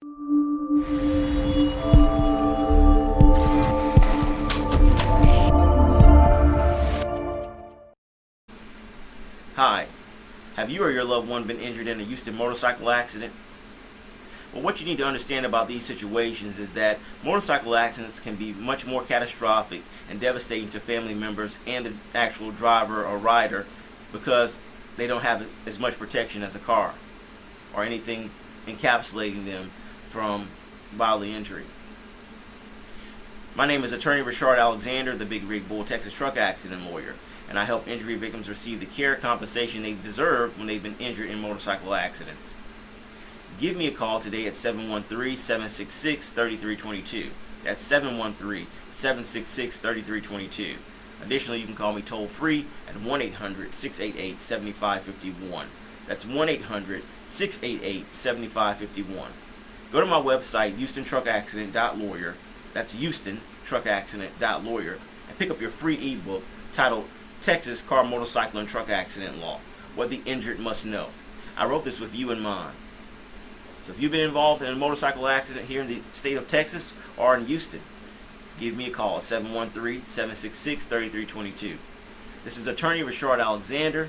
Hi, have you or your loved one been injured in a Houston motorcycle accident? Well, what you need to understand about these situations is that motorcycle accidents can be much more catastrophic and devastating to family members and the actual driver or rider because they don't have as much protection as a car or anything encapsulating them from bodily injury. My name is attorney Reshard Alexander, the Big Rig Bull Texas truck accident lawyer, and I help injury victims receive the care compensation they deserve when they've been injured in motorcycle accidents. Give me a call today at 713-766-3322. That's 713-766-3322. Additionally, you can call me toll free at 1-800-688-7551. That's 1-800-688-7551. Go to my website, HoustonTruckAccident.lawyer. That's HoustonTruckAccident.lawyer, and pick up your free ebook titled Texas Car, Motorcycle, and Truck Accident Law: What the Injured Must Know. I wrote this with you in mind. So if you've been involved in a motorcycle accident here in the state of Texas or in Houston, give me a call at 713-766-3322. This is attorney Reshard Alexander,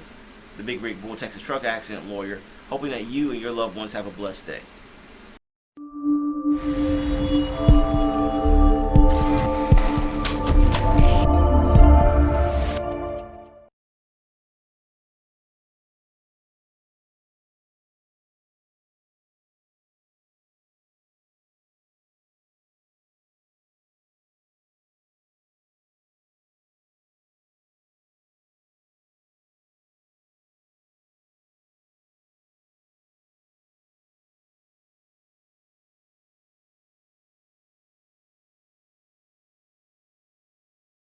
the Big Rig Bull Texas truck accident lawyer, hoping that you and your loved ones have a blessed day.